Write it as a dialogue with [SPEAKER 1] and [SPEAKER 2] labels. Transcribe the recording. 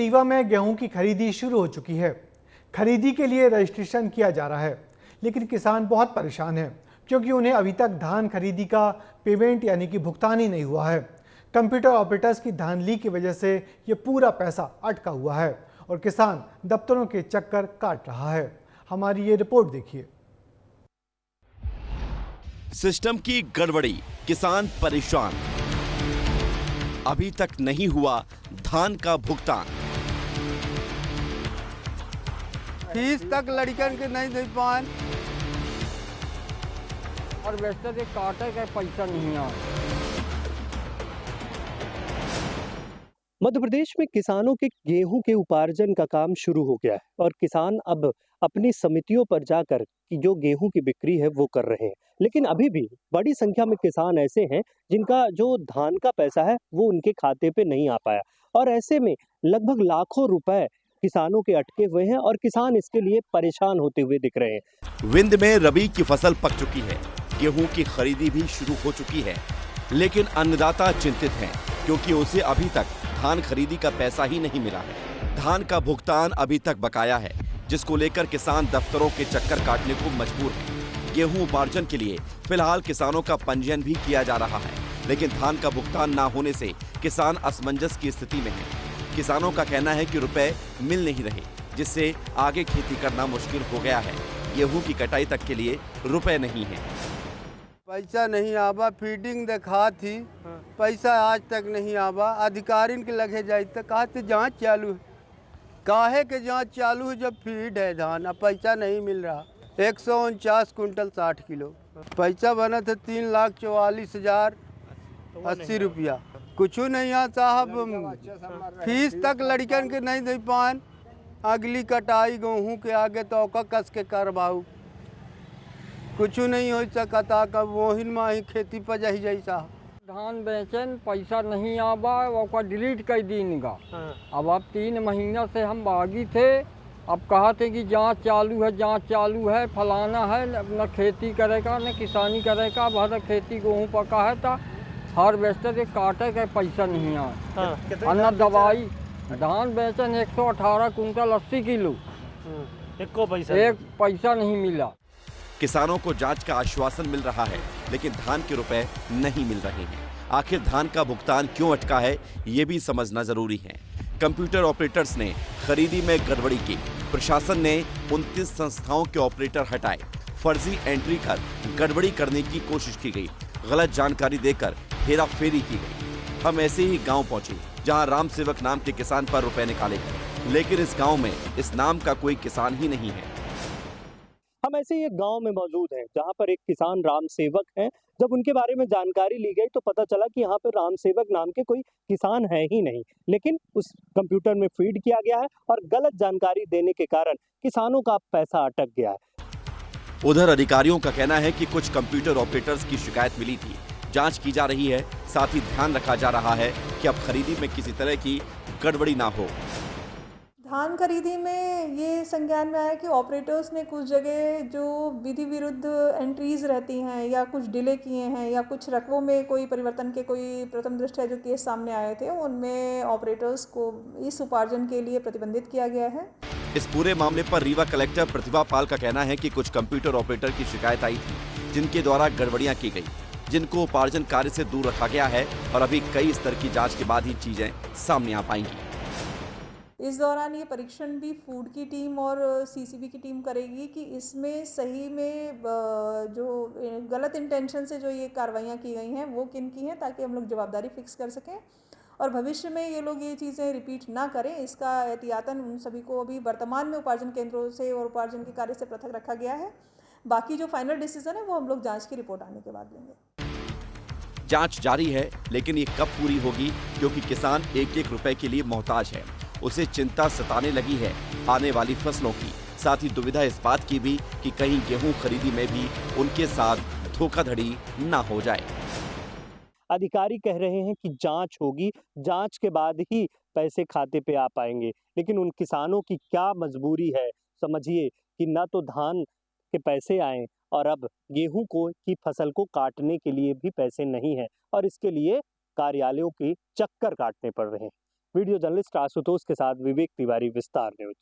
[SPEAKER 1] रीवा में गेहूं की खरीदी शुरू हो चुकी है। खरीदी के लिए रजिस्ट्रेशन किया जा रहा है, लेकिन किसान बहुत परेशान हैं क्योंकि उन्हें अभी तक धान खरीदी का पेमेंट यानी कि भुगतान ही नहीं हुआ है। कंप्यूटर ऑपरेटर्स की धांधली की वजह से ये पूरा पैसा अटका हुआ है और किसान दफ्तरों के चक्कर काट रहा है। हमारी ये रिपोर्ट देखिए।
[SPEAKER 2] सिस्टम की गड़बड़ी, किसान परेशान, अभी तक नहीं हुआ धान का भुगतान।
[SPEAKER 3] फीस तक लड़कन के नहीं दे पाए
[SPEAKER 4] और बेचते थे काटे का पैसा नहीं आ।
[SPEAKER 5] मध्य प्रदेश में किसानों के गेहूं के उपार्जन का काम शुरू हो गया है और किसान अब अपनी समितियों पर जाकर जो गेहूं की बिक्री है वो कर रहे हैं। लेकिन अभी भी बड़ी संख्या में किसान ऐसे हैं जिनका जो धान का पैसा है वो उनके खाते पे नहीं आ पाया और ऐसे में लगभग लाखों रुपए किसानों के अटके हुए हैं और किसान इसके लिए परेशान होते हुए दिख रहे हैं।
[SPEAKER 2] विंध्य में रबी की फसल पक चुकी है, गेहूं की खरीदी भी शुरू हो चुकी है, लेकिन अन्नदाता चिंतित हैं क्योंकि उसे अभी तक धान खरीदी का पैसा ही नहीं मिला है। धान का भुगतान अभी तक बकाया है, जिसको लेकर किसान दफ्तरों के चक्कर काटने को मजबूर हैं। गेहूं उपार्जन के लिए फिलहाल किसानों का पंजीयन भी किया जा रहा है, लेकिन धान का भुगतान न होने से किसान असमंजस की स्थिति में हैं। किसानों का कहना है कि रुपए मिल नहीं रहे, जिससे आगे खेती करना मुश्किल हो गया है। गेहूं की कटाई तक के लिए रुपए नहीं है।
[SPEAKER 3] पैसा नहीं आवा, फीडिंग देखा थी, पैसा आज तक नहीं आवा। अधिकारी के लगे जाए तो कहा थे जाँच चालू है, काहे के जाँच चालू है जब फीड है धान, अब पैसा नहीं मिल रहा। 149 कुंटल 60 किलो पैसा बना था 3,44,080 रुपया। कुछ नहीं है साहब, फीस तक लड़कन के नहीं दे पाए। अगली कटाई गेहूँ के आगे तो कस के करवाऊ, कुछ नहीं हो सकता। कब वही माही खेती पर जाही जाई साहब।
[SPEAKER 4] धान बेचन पैसा नहीं आवा, वो डिलीट कर दीनगा। अब 3 महीना से हम बागी थे, अब कहा थे कि जांच चालू है, फलाना है, न खेती करेगा न किसानी करेगा। भर खेती गेहूँ पका है तो हार्वेस्टर के काटे का पैसा नहीं आया। न दवाई, धान बेचन 118 कुंटल 80 किलो, एक पैसा नहीं मिला।
[SPEAKER 2] किसानों को जांच का आश्वासन मिल रहा है, लेकिन धान के रुपए नहीं मिल रहे हैं। आखिर धान का भुगतान क्यों अटका है, ये भी समझना जरूरी है। कंप्यूटर ऑपरेटर्स ने खरीदी में गड़बड़ी की, प्रशासन ने 29 संस्थाओं के ऑपरेटर हटाए, फर्जी एंट्री कर गड़बड़ी करने की कोशिश की गई, गलत जानकारी देकर हेराफेरी की गई। हम ऐसे ही गांव पहुंचे जहां राम सेवक नाम के किसान पर रुपए निकाले गए, लेकिन इस गांव में इस नाम का कोई किसान ही नहीं है।
[SPEAKER 5] हम ऐसे ही एक गांव में मौजूद हैं जहां पर एक किसान राम सेवक हैं। जब उनके बारे में जानकारी ली गई तो पता चला कि यहाँ पर राम सेवक नाम के कोई किसान है ही नहीं, लेकिन उस कंप्यूटर में फीड किया गया है और गलत जानकारी देने के कारण किसानों का पैसा अटक गया है।
[SPEAKER 2] उधर अधिकारियों का कहना है कि कुछ कंप्यूटर ऑपरेटर्स की शिकायत मिली थी, जांच की जा रही है, साथ ही ध्यान रखा जा रहा है कि अब खरीदी में किसी तरह की गड़बड़ी ना हो।
[SPEAKER 6] धान खरीदी में ये संज्ञान में आया कि ऑपरेटर्स ने कुछ जगह जो विधि विरुद्ध एंट्रीज रहती हैं या कुछ डिले किए हैं या कुछ रकबों में कोई परिवर्तन के कोई प्रथम दृष्टया जो केस सामने आए थे, उनमें ऑपरेटर्स को इस उपार्जन के लिए प्रतिबंधित किया गया है।
[SPEAKER 2] इस पूरे मामले पर रीवा कलेक्टर प्रतिभा पाल का कहना है कि कुछ कंप्यूटर ऑपरेटर की शिकायत आई थी, जिनके द्वारा गड़बड़ियां की गई, जिनको उपार्जन कार्य से दूर रखा गया है और अभी कई स्तर की जांच के बाद ही चीजें सामने आ पाएंगी।
[SPEAKER 6] इस दौरान ये परीक्षण भी फूड की टीम और सीसीबी की टीम करेगी कि इसमें सही में जो गलत इंटेंशन से जो ये कार्रवाइयाँ की गई हैं वो किन की हैं, ताकि हम लोग जवाबदारी फिक्स कर सकें और भविष्य में ये लोग ये चीज़ें रिपीट ना करें। इसका एहतियातन उन सभी को अभी वर्तमान में उपार्जन केंद्रों से और उपार्जन के कार्य से पृथक रखा गया है। बाकी जो फाइनल डिसीजन है वो हम लोग जाँच की रिपोर्ट आने के बाद लेंगे।
[SPEAKER 2] जांच जारी है, लेकिन ये कब पूरी होगी, क्योंकि किसान एक एक रुपए के लिए मोहताज है। उसे चिंता सताने लगी है आने वाली फसलों की, साथ ही दुविधा इस बात की भी कि कहीं गेहूं खरीदी में भी उनके साथ धोखाधड़ी ना हो जाए।
[SPEAKER 5] अधिकारी कह रहे हैं कि जांच होगी, जांच के बाद ही पैसे खाते पे आ पाएंगे, लेकिन उन किसानों की क्या मजबूरी है समझिए कि ना तो धान के पैसे आए और अब गेहूं की फसल को काटने के लिए भी पैसे नहीं है और इसके लिए कार्यालयों के चक्कर काटने पड़ रहे हैं। वीडियो जर्नलिस्ट आशुतोष के साथ विवेक तिवारी, विस्तार न्यूज।